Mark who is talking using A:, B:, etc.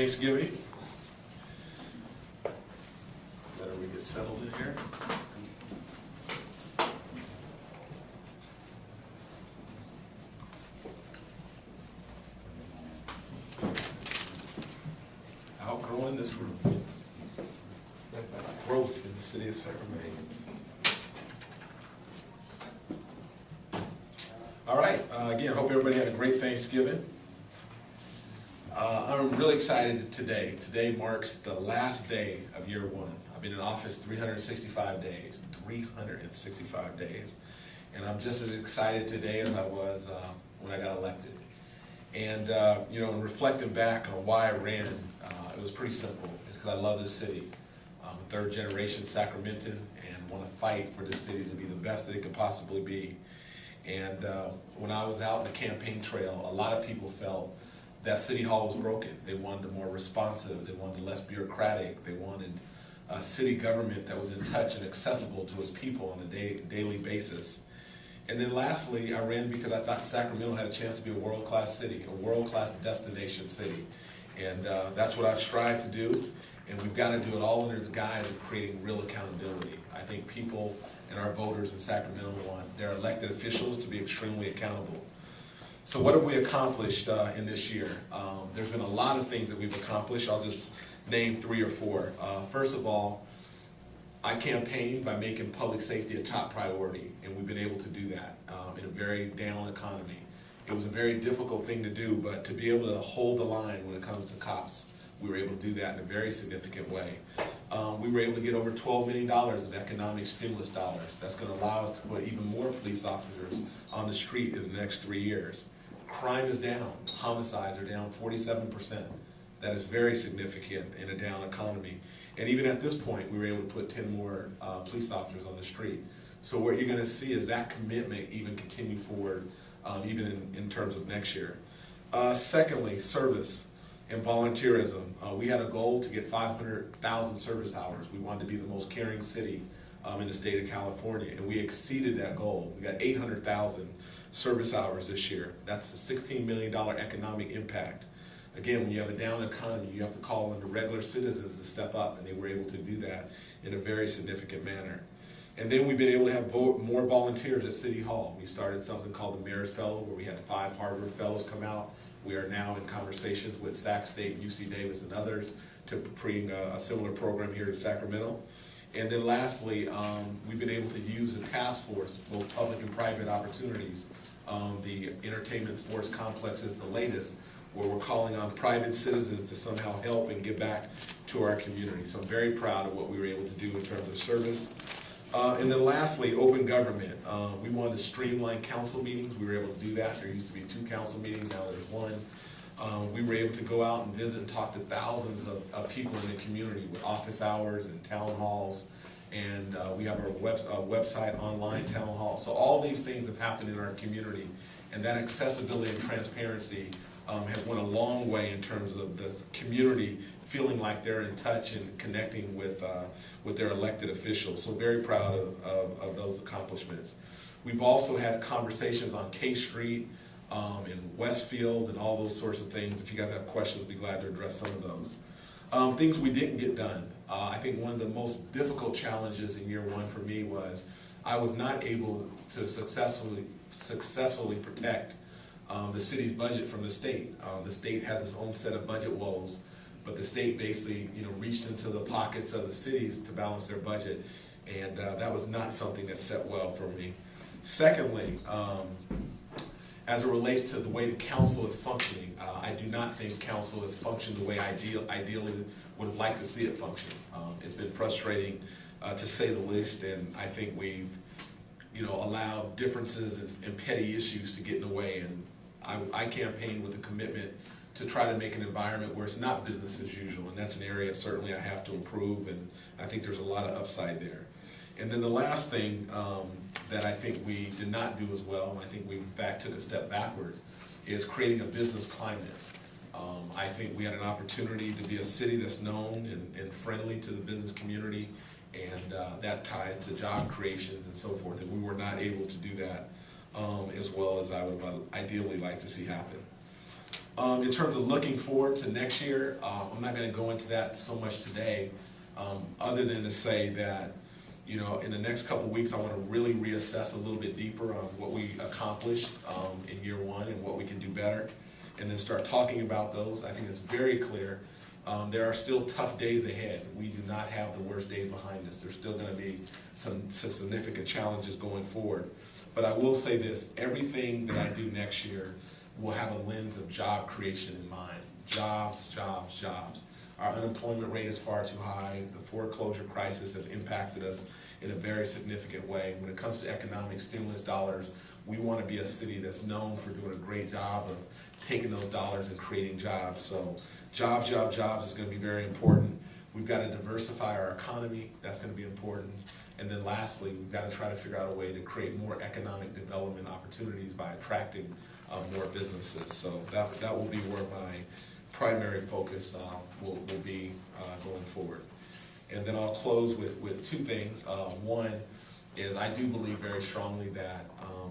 A: Thanksgiving. Better we get settled in here. Outgrowing this room. Growth in the city of Sacramento. All right, again, hope everybody had a great Thanksgiving. I'm really excited today. Today marks the last day of year one. I've been in office 365 days, 365 days. And I'm just as excited today as I was when I got elected. And, you know, in reflecting back on why I ran, it was pretty simple. It's because I love this city. I'm a third generation Sacramentan and want to fight for this city to be the best that it could possibly be. And when I was out in the campaign trail, a lot of people felt that City Hall was broken. They wanted a more responsive, they wanted less bureaucratic, they wanted a city government that was in touch and accessible to its people on a daily basis. And then lastly, I ran because I thought Sacramento had a chance to be a world-class city, a world-class destination city. And that's what I've strived to do, and we've got to do it all under the guise of creating real accountability. I think people and our voters in Sacramento want their elected officials to be extremely accountable. So what have we accomplished in this year? There's been a lot of things that we've accomplished. I'll just name 3 or 4. First of all, I campaigned by making public safety a top priority, and we've been able to do that in a very down economy. It was a very difficult thing to do, but to be able to hold the line when it comes to cops, we were able to do that in a very significant way. We were able to get over $12 million of economic stimulus dollars. That's going to allow us to put even more police officers on the street in the next 3 years. Crime is down. Homicides are down 47%. That is very significant in a down economy. And even at this point, we were able to put 10 more police officers on the street. So what you're going to see is that commitment even continue forward, even in terms of next year. Secondly, service and volunteerism. We had a goal to get 500,000 service hours. We wanted to be the most caring city in the state of California, and we exceeded that goal. We got 800,000 service hours this year. That's a $16 million economic impact. Again, when you have a down economy, you have to call on the regular citizens to step up, and they were able to do that in a very significant manner. And then we've been able to have more volunteers at City Hall. We started something called the Mayor's Fellow, where we had 5 Harvard Fellows come out. We are now in conversations with Sac State, UC Davis, and others to bring a similar program here to Sacramento. And then lastly, we've been able to use the task force, both public and private opportunities. The entertainment sports complex is the latest, where we're calling on private citizens to somehow help and give back to our community. So I'm very proud of what we were able to do in terms of service. And then lastly, open government. We wanted to streamline council meetings. We were able to do that. There used to be 2 council meetings, now there's 1. We were able to go out and visit and talk to thousands of people in the community with office hours and town halls. And we have our website, online town hall. So all these things have happened in our community. And that accessibility and transparency has went a long way in terms of the community feeling like they're in touch and connecting with their elected officials. So very proud of those accomplishments. We've also had conversations on K Street and Westfield and all those sorts of things. If you guys have questions, I'd be glad to address some of those. Things we didn't get done. I think one of the most difficult challenges in year one for me was I was not able to successfully protect the city's budget from the state. The state has its own set of budget woes, but the state basically, reached into the pockets of the cities to balance their budget, and that was not something that set well for me. Secondly, as it relates to the way the council is functioning, I do not think council has functioned the way ideally would have liked to see it function. It's been frustrating to say the least, and I think we've allowed differences and petty issues to get in the way. And I campaigned with a commitment to try to make an environment where it's not business as usual, and that's an area certainly I have to improve, and I think there's a lot of upside there. And then the last thing that I think we did not do as well, and I think we in fact took a step backwards, is creating a business climate. I think we had an opportunity to be a city that's known and friendly to the business community, and that ties to job creations and so forth, and we were not able to do that as well as I would ideally like to see happen. In terms of looking forward to next year, I'm not gonna go into that so much today, other than to say that, you know, in the next couple weeks, I wanna really reassess a little bit deeper on what we accomplished, in year one and what we can do better, and then start talking about those. I think it's very clear, there are still tough days ahead. We do not have the worst days behind us. There's still gonna be some significant challenges going forward. But I will say this, everything that I do next year will have a lens of job creation in mind. Jobs, jobs, jobs. Our unemployment rate is far too high. The foreclosure crisis has impacted us in a very significant way. When it comes to economic stimulus dollars, we want to be a city that's known for doing a great job of taking those dollars and creating jobs. So jobs, jobs, jobs is going to be very important. We've got to diversify our economy. That's going to be important. And then lastly, we've got to try to figure out a way to create more economic development opportunities by attracting more businesses. So that will be where my primary focus will be going forward. And then I'll close with two things. One is I do believe very strongly that